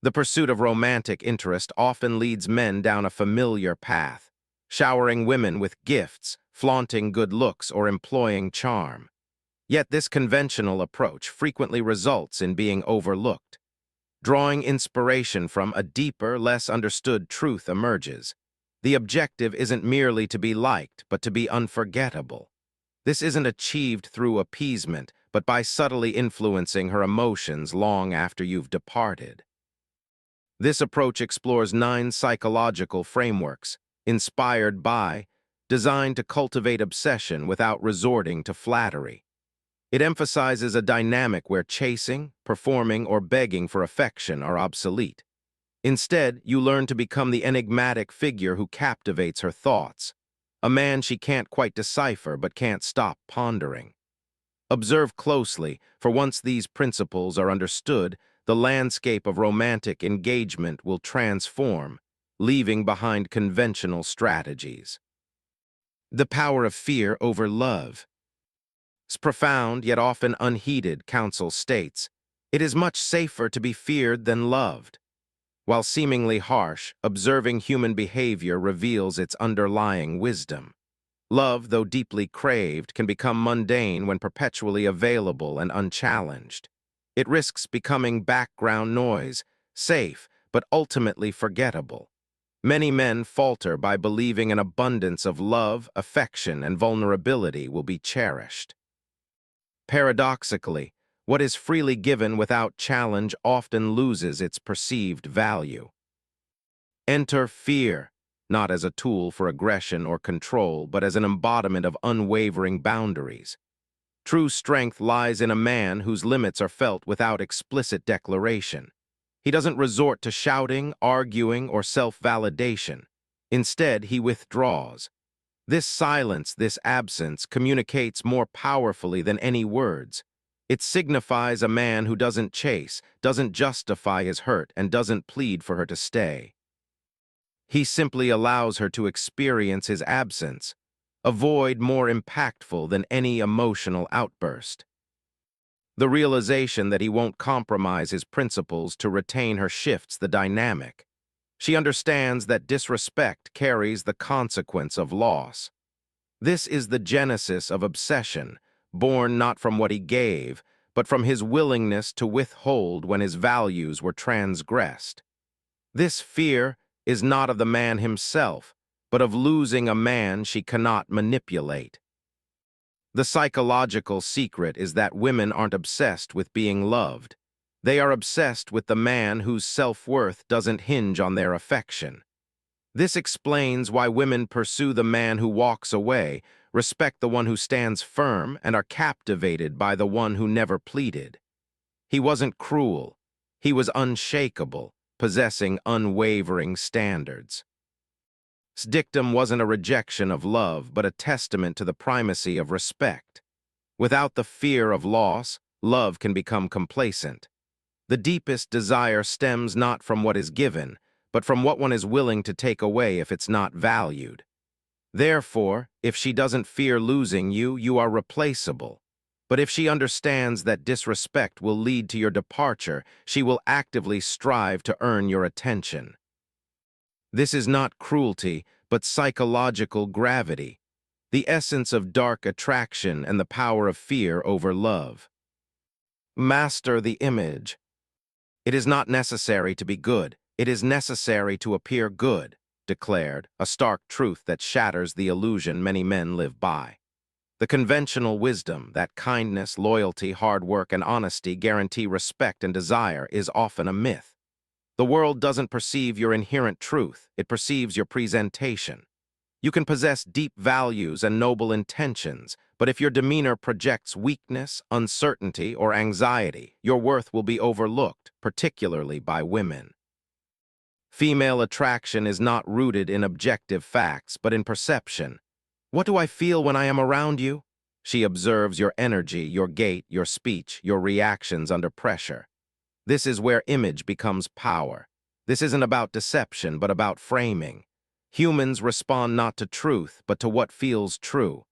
The pursuit of romantic interest often leads men down a familiar path, showering women with gifts, flaunting good looks, or employing charm. Yet this conventional approach frequently results in being overlooked. Drawing inspiration from a deeper, less understood truth emerges. The objective isn't merely to be liked, but to be unforgettable. This isn't achieved through appeasement, but by subtly influencing her emotions long after you've departed. This approach explores 9 psychological frameworks, inspired by, designed to cultivate obsession without resorting to flattery. It emphasizes a dynamic where chasing, performing, or begging for affection are obsolete. Instead, you learn to become the enigmatic figure who captivates her thoughts, a man she can't quite decipher but can't stop pondering. Observe closely, for once these principles are understood, the landscape of romantic engagement will transform, leaving behind conventional strategies. The power of fear over love. Profound, yet often unheeded, counsel states, "It is much safer to be feared than loved." While seemingly harsh, observing human behavior reveals its underlying wisdom. Love, though deeply craved, can become mundane when perpetually available and unchallenged. It risks becoming background noise, safe, but ultimately forgettable. Many men falter by believing an abundance of love, affection, and vulnerability will be cherished. Paradoxically, what is freely given without challenge often loses its perceived value. Enter fear, not as a tool for aggression or control, but as an embodiment of unwavering boundaries. True strength lies in a man whose limits are felt without explicit declaration. He doesn't resort to shouting, arguing, or self-validation. Instead, he withdraws. This silence, this absence, communicates more powerfully than any words. It signifies a man who doesn't chase, doesn't justify his hurt, and doesn't plead for her to stay. He simply allows her to experience his absence, a void more impactful than any emotional outburst. The realization that he won't compromise his principles to retain her shifts the dynamic. She understands that disrespect carries the consequence of loss. This is the genesis of obsession, born not from what he gave, but from his willingness to withhold when his values were transgressed. This fear is not of the man himself, but of losing a man she cannot manipulate. The psychological secret is that women aren't obsessed with being loved. They are obsessed with the man whose self-worth doesn't hinge on their affection. This explains why women pursue the man who walks away, respect the one who stands firm, and are captivated by the one who never pleaded. He wasn't cruel. He was unshakable, possessing unwavering standards. His dictum wasn't a rejection of love, but a testament to the primacy of respect. Without the fear of loss, love can become complacent. The deepest desire stems not from what is given, but from what one is willing to take away if it's not valued. Therefore, if she doesn't fear losing you, you are replaceable. But if she understands that disrespect will lead to your departure, she will actively strive to earn your attention. This is not cruelty, but psychological gravity, the essence of dark attraction and the power of fear over love. Master the image. It is not necessary to be good. It is necessary to appear good, declared, a stark truth that shatters the illusion many men live by. The conventional wisdom that kindness, loyalty, hard work, and honesty guarantee respect and desire is often a myth. The world doesn't perceive your inherent truth, it perceives your presentation. You can possess deep values and noble intentions, but if your demeanor projects weakness, uncertainty, or anxiety, your worth will be overlooked, particularly by women. Female attraction is not rooted in objective facts, but in perception. What do I feel when I am around you? She observes your energy, your gait, your speech, your reactions under pressure. This is where image becomes power. This isn't about deception, but about framing. Humans respond not to truth, but to what feels true.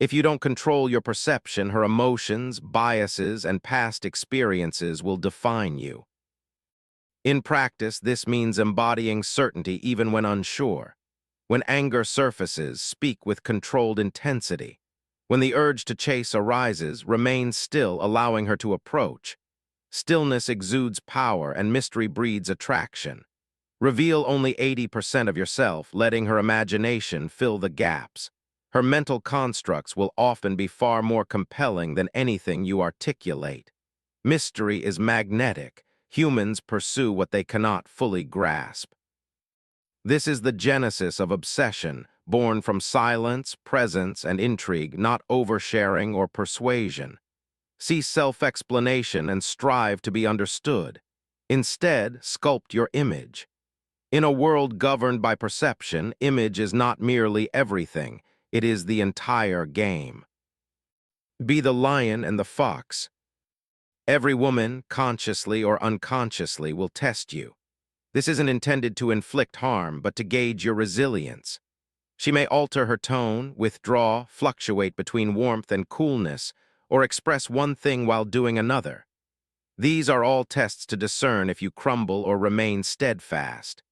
If you don't control your perception, her emotions, biases, and past experiences will define you. In practice, this means embodying certainty even when unsure. When anger surfaces, speak with controlled intensity. When the urge to chase arises, remain still, allowing her to approach. Stillness exudes power and mystery breeds attraction. Reveal only 80% of yourself, letting her imagination fill the gaps. Her mental constructs will often be far more compelling than anything you articulate. Mystery is magnetic. Humans pursue what they cannot fully grasp. This is the genesis of obsession, born from silence, presence, and intrigue, not oversharing or persuasion. See self-explanation and strive to be understood. Instead, sculpt your image. In a world governed by perception, image is not merely everything, it is the entire game. Be the lion and the fox. Every woman, consciously or unconsciously, will test you. This isn't intended to inflict harm, but to gauge your resilience. She may alter her tone, withdraw, fluctuate between warmth and coolness, or express one thing while doing another. These are all tests to discern if you crumble or remain steadfast.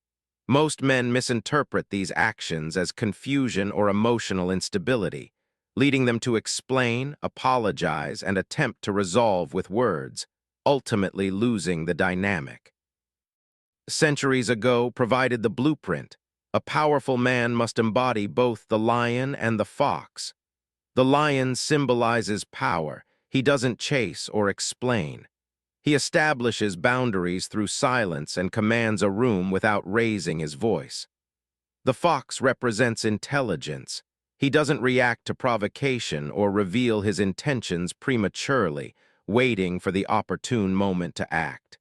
Most men misinterpret these actions as confusion or emotional instability, leading them to explain, apologize, and attempt to resolve with words, ultimately losing the dynamic. Centuries ago provided the blueprint. A powerful man must embody both the lion and the fox. The lion symbolizes power. He doesn't chase or explain. He establishes boundaries through silence and commands a room without raising his voice. The fox represents intelligence. He doesn't react to provocation or reveal his intentions prematurely, waiting for the opportune moment to act.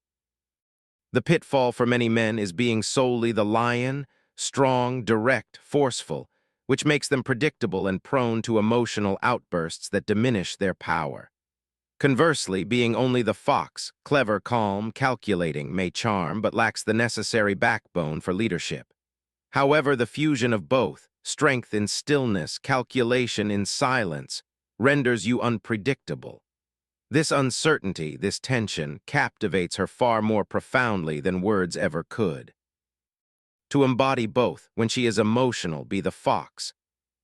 The pitfall for many men is being solely the lion, strong, direct, forceful, which makes them predictable and prone to emotional outbursts that diminish their power. Conversely, being only the fox, clever, calm, calculating, may charm but lacks the necessary backbone for leadership. However, the fusion of both, strength in stillness, calculation in silence, renders you unpredictable. This uncertainty, this tension, captivates her far more profoundly than words ever could. To embody both, when she is emotional, be the fox.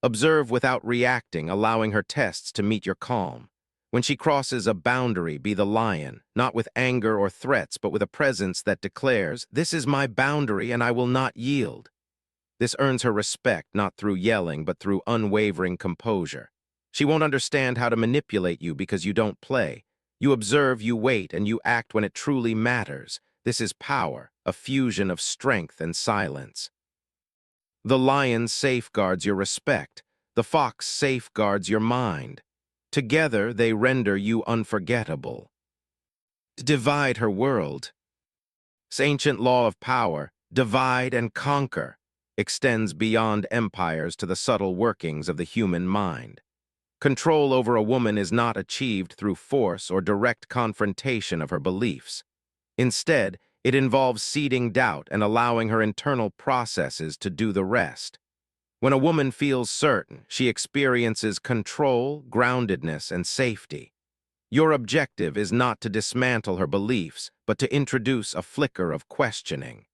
Observe without reacting, allowing her tests to meet your calm. When she crosses a boundary, be the lion, not with anger or threats, but with a presence that declares, "This is my boundary and I will not yield." This earns her respect not through yelling, but through unwavering composure. She won't understand how to manipulate you because you don't play. You observe, you wait, and you act when it truly matters. This is power, a fusion of strength and silence. The lion safeguards your respect. The fox safeguards your mind. Together, they render you unforgettable. Divide her world. This ancient law of power, divide and conquer, extends beyond empires to the subtle workings of the human mind. Control over a woman is not achieved through force or direct confrontation of her beliefs. Instead, it involves seeding doubt and allowing her internal processes to do the rest. When a woman feels certain, she experiences control, groundedness, and safety. Your objective is not to dismantle her beliefs, but to introduce a flicker of questioning.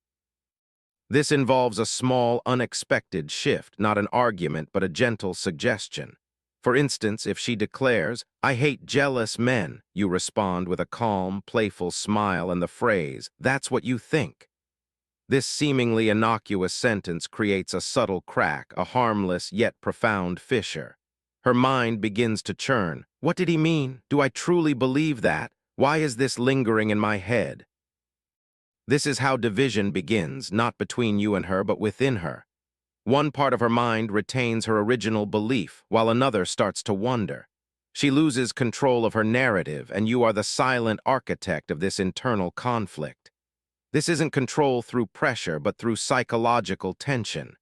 This involves a small, unexpected shift, not an argument, but a gentle suggestion. For instance, if she declares, "I hate jealous men," you respond with a calm, playful smile and the phrase, "That's what you think." This seemingly innocuous sentence creates a subtle crack, a harmless yet profound fissure. Her mind begins to churn. What did he mean? Do I truly believe that? Why is this lingering in my head? This is how division begins, not between you and her, but within her. One part of her mind retains her original belief, while another starts to wonder. She loses control of her narrative, and you are the silent architect of this internal conflict. This isn't control through pressure, but through psychological tension.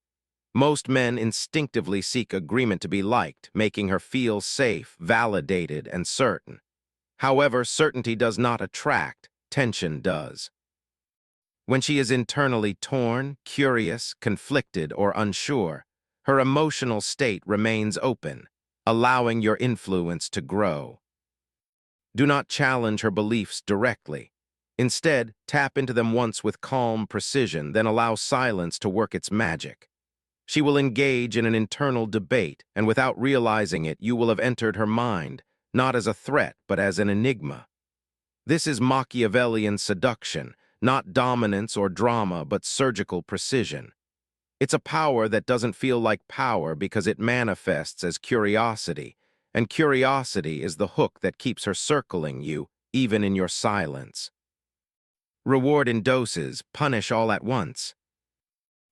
Most men instinctively seek agreement to be liked, making her feel safe, validated, and certain. However, certainty does not attract, tension does. When she is internally torn, curious, conflicted, or unsure, her emotional state remains open, allowing your influence to grow. Do not challenge her beliefs directly. Instead, tap into them once with calm precision, then allow silence to work its magic. She will engage in an internal debate, and without realizing it, you will have entered her mind, not as a threat, but as an enigma. This is Machiavellian seduction, not dominance or drama, but surgical precision. It's a power that doesn't feel like power because it manifests as curiosity, and curiosity is the hook that keeps her circling you, even in your silence. Reward in doses, punish all at once.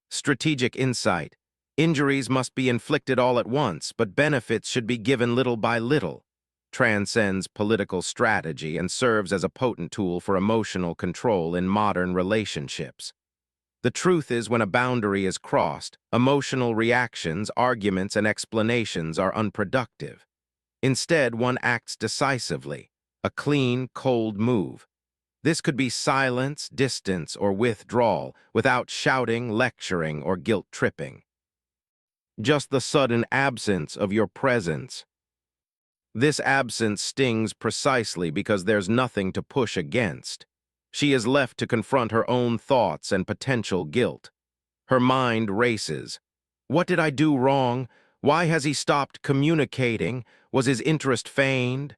Strategic insight. Injuries must be inflicted all at once, but benefits should be given little by little. Transcends political strategy and serves as a potent tool for emotional control in modern relationships. The truth is, when a boundary is crossed, emotional reactions, arguments, and explanations are unproductive. Instead, one acts decisively, a clean, cold move. This could be silence, distance, or withdrawal, without shouting, lecturing, or guilt-tripping. Just the sudden absence of your presence. This absence stings precisely because there's nothing to push against. She is left to confront her own thoughts and potential guilt. Her mind races. What did I do wrong? Why has he stopped communicating? Was his interest feigned?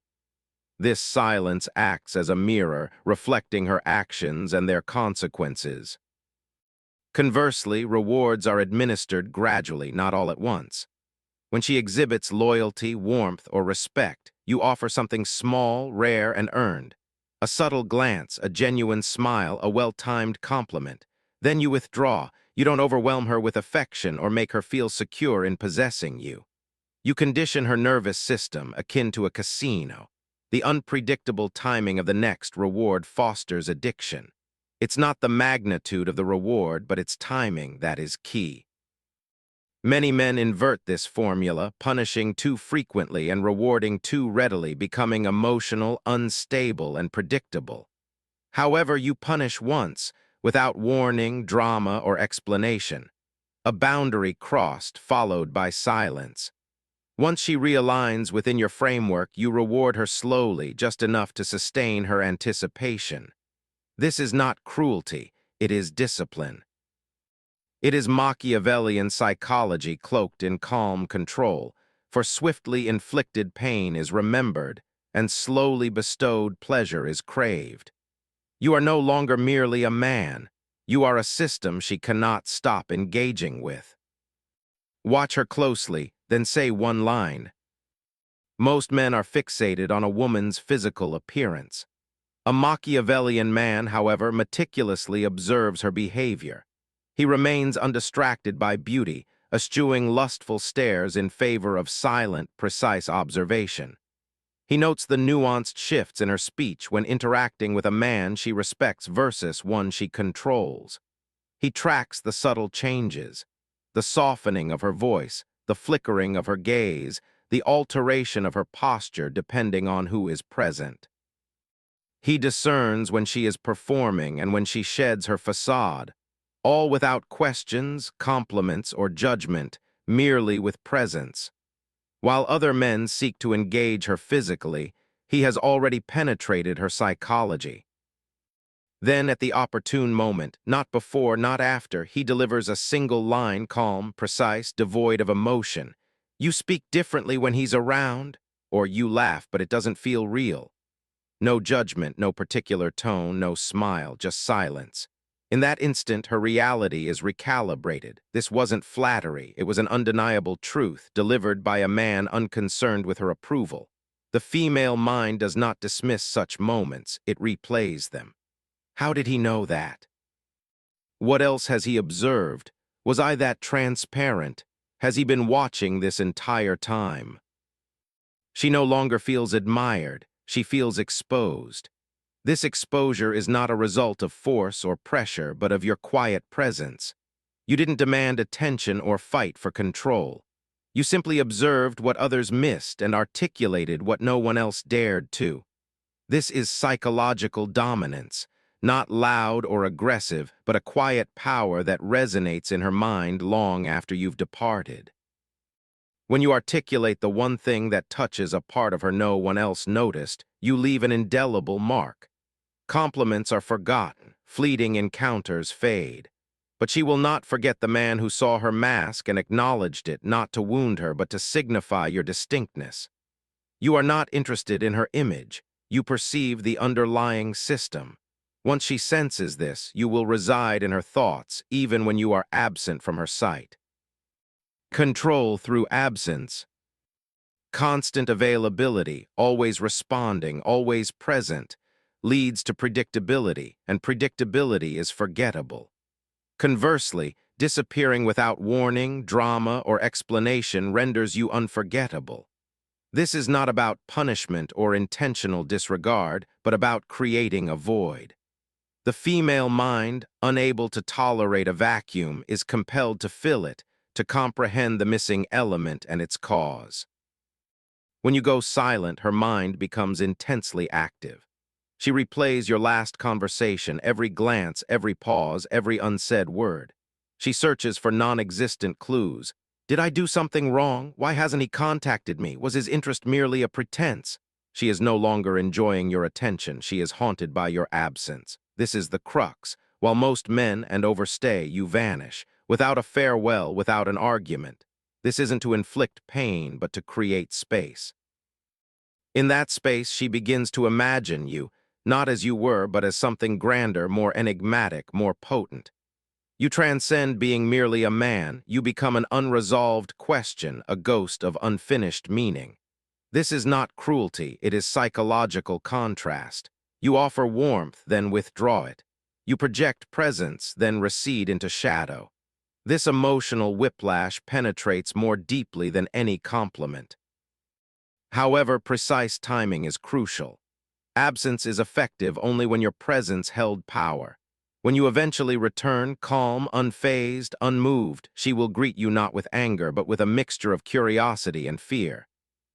This silence acts as a mirror, reflecting her actions and their consequences. Conversely, rewards are administered gradually, not all at once. When she exhibits loyalty, warmth, or respect, you offer something small, rare, and earned. A subtle glance, a genuine smile, a well-timed compliment. Then you withdraw. You don't overwhelm her with affection or make her feel secure in possessing you. You condition her nervous system, akin to a casino. The unpredictable timing of the next reward fosters addiction. It's not the magnitude of the reward, but its timing that is key. Many men invert this formula, punishing too frequently and rewarding too readily, becoming emotional, unstable, and predictable. However, you punish once, without warning, drama, or explanation. A boundary crossed, followed by silence. Once she realigns within your framework, you reward her slowly, just enough to sustain her anticipation. This is not cruelty, it is discipline. It is Machiavellian psychology cloaked in calm control, for swiftly inflicted pain is remembered, and slowly bestowed pleasure is craved. You are no longer merely a man. You are a system she cannot stop engaging with. Watch her closely, then say one line. Most men are fixated on a woman's physical appearance. A Machiavellian man, however, meticulously observes her behavior. He remains undistracted by beauty, eschewing lustful stares in favor of silent, precise observation. He notes the nuanced shifts in her speech when interacting with a man she respects versus one she controls. He tracks the subtle changes, the softening of her voice, the flickering of her gaze, the alteration of her posture depending on who is present. He discerns when she is performing and when she sheds her facade, all without questions, compliments, or judgment, merely with presence. While other men seek to engage her physically, he has already penetrated her psychology. Then, at the opportune moment, not before, not after, he delivers a single line, calm, precise, devoid of emotion. You speak differently when he's around, or you laugh, but it doesn't feel real. No judgment, no particular tone, no smile, just silence. In that instant, her reality is recalibrated. This wasn't flattery, it was an undeniable truth, delivered by a man unconcerned with her approval. The female mind does not dismiss such moments, it replays them. How did he know that? What else has he observed? Was I that transparent? Has he been watching this entire time? She no longer feels admired, she feels exposed. This exposure is not a result of force or pressure, but of your quiet presence. You didn't demand attention or fight for control. You simply observed what others missed and articulated what no one else dared to. This is psychological dominance, not loud or aggressive, but a quiet power that resonates in her mind long after you've departed. When you articulate the one thing that touches a part of her no one else noticed, you leave an indelible mark. Compliments are forgotten, fleeting encounters fade. But she will not forget the man who saw her mask and acknowledged it not to wound her but to signify your distinctness. You are not interested in her image. You perceive the underlying system. Once she senses this, you will reside in her thoughts, even when you are absent from her sight. Control through absence. Constant availability, always responding, always present, leads to predictability, and predictability is forgettable. Conversely, disappearing without warning, drama, or explanation renders you unforgettable. This is not about punishment or intentional disregard, but about creating a void. The female mind, unable to tolerate a vacuum, is compelled to fill it, to comprehend the missing element and its cause. When you go silent, her mind becomes intensely active. She replays your last conversation, every glance, every pause, every unsaid word. She searches for non-existent clues. Did I do something wrong? Why hasn't he contacted me? Was his interest merely a pretense? She is no longer enjoying your attention. She is haunted by your absence. This is the crux. While most men and overstay, you vanish, without a farewell, without an argument. This isn't to inflict pain, but to create space. In that space, she begins to imagine you, not as you were, but as something grander, more enigmatic, more potent. You transcend being merely a man. You become an unresolved question, a ghost of unfinished meaning. This is not cruelty, it is psychological contrast. You offer warmth, then withdraw it. You project presence, then recede into shadow. This emotional whiplash penetrates more deeply than any compliment. However, precise timing is crucial. Absence is effective only when your presence held power. When you eventually return, calm, unfazed, unmoved, she will greet you not with anger, but with a mixture of curiosity and fear.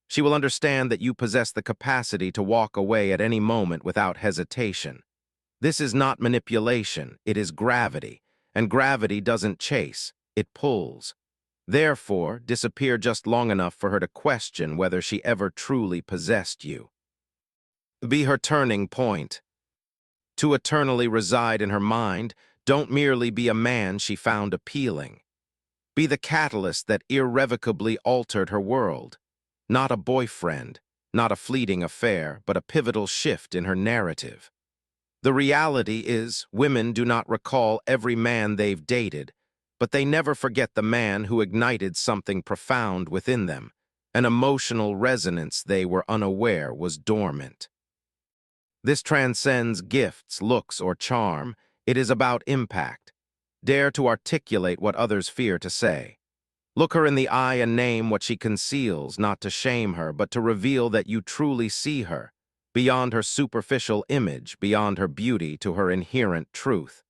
She will understand that you possess the capacity to walk away at any moment without hesitation. This is not manipulation, it is gravity, and gravity doesn't chase, it pulls. Therefore, disappear just long enough for her to question whether she ever truly possessed you. Be her turning point. To eternally reside in her mind, don't merely be a man she found appealing. Be the catalyst that irrevocably altered her world. Not a boyfriend, not a fleeting affair, but a pivotal shift in her narrative. The reality is, women do not recall every man they've dated, but they never forget the man who ignited something profound within them, an emotional resonance they were unaware was dormant. This transcends gifts, looks, or charm. It is about impact. Dare to articulate what others fear to say. Look her in the eye and name what she conceals, not to shame her, but to reveal that you truly see her, beyond her superficial image, beyond her beauty to her inherent truth.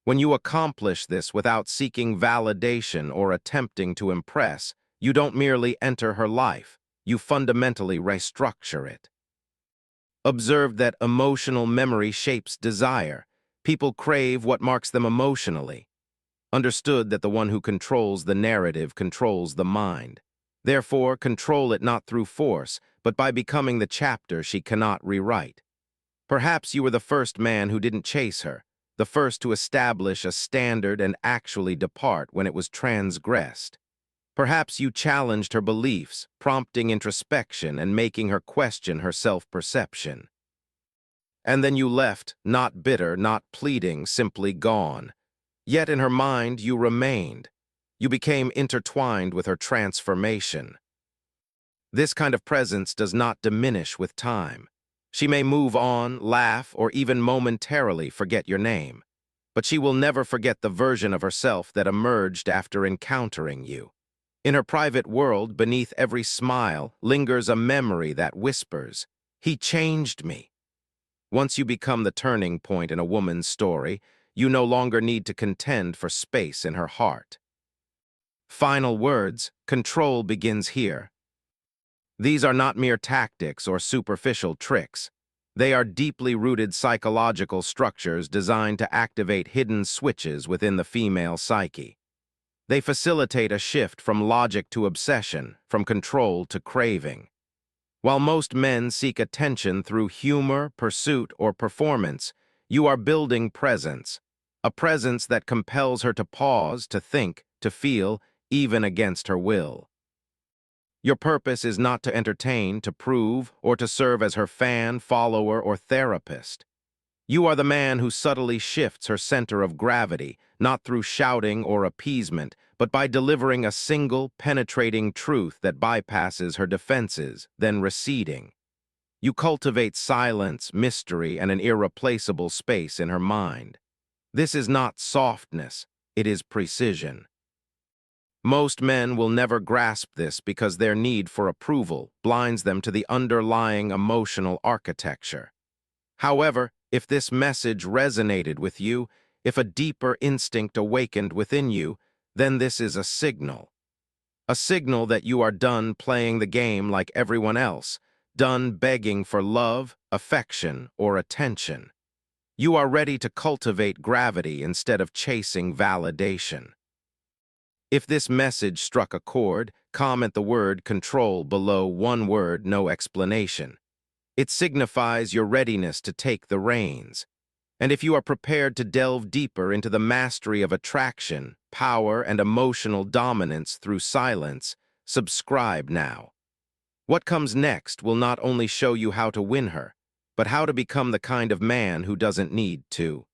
When you accomplish this without seeking validation or attempting to impress, you don't merely enter her life, you fundamentally restructure it. Observed that emotional memory shapes desire. People crave what marks them emotionally. Understood that the one who controls the narrative controls the mind. Therefore, control it not through force, but by becoming the chapter she cannot rewrite. Perhaps you were the first man who didn't chase her, the first to establish a standard and actually depart when it was transgressed. Perhaps you challenged her beliefs, prompting introspection and making her question her self-perception. And then you left, not bitter, not pleading, simply gone. Yet in her mind you remained. You became intertwined with her transformation. This kind of presence does not diminish with time. She may move on, laugh, or even momentarily forget your name. But she will never forget the version of herself that emerged after encountering you. In her private world, beneath every smile, lingers a memory that whispers, "He changed me." Once you become the turning point in a woman's story, you no longer need to contend for space in her heart. Final words, control begins here. These are not mere tactics or superficial tricks. They are deeply rooted psychological structures designed to activate hidden switches within the female psyche. They facilitate a shift from logic to obsession, from control to craving. While most men seek attention through humor, pursuit, or performance, you are building presence, a presence that compels her to pause, to think, to feel, even against her will. Your purpose is not to entertain, to prove, or to serve as her fan, follower, or therapist. You are the man who subtly shifts her center of gravity, not through shouting or appeasement, but by delivering a single, penetrating truth that bypasses her defenses, then receding. You cultivate silence, mystery, and an irreplaceable space in her mind. This is not softness, it is precision. Most men will never grasp this because their need for approval blinds them to the underlying emotional architecture. However, if this message resonated with you, if a deeper instinct awakened within you, then this is a signal. A signal that you are done playing the game like everyone else, done begging for love, affection, or attention. You are ready to cultivate gravity instead of chasing validation. If this message struck a chord, comment the word control below, one word, no explanation. It signifies your readiness to take the reins. And if you are prepared to delve deeper into the mastery of attraction, power, and emotional dominance through silence, subscribe now. What comes next will not only show you how to win her, but how to become the kind of man who doesn't need to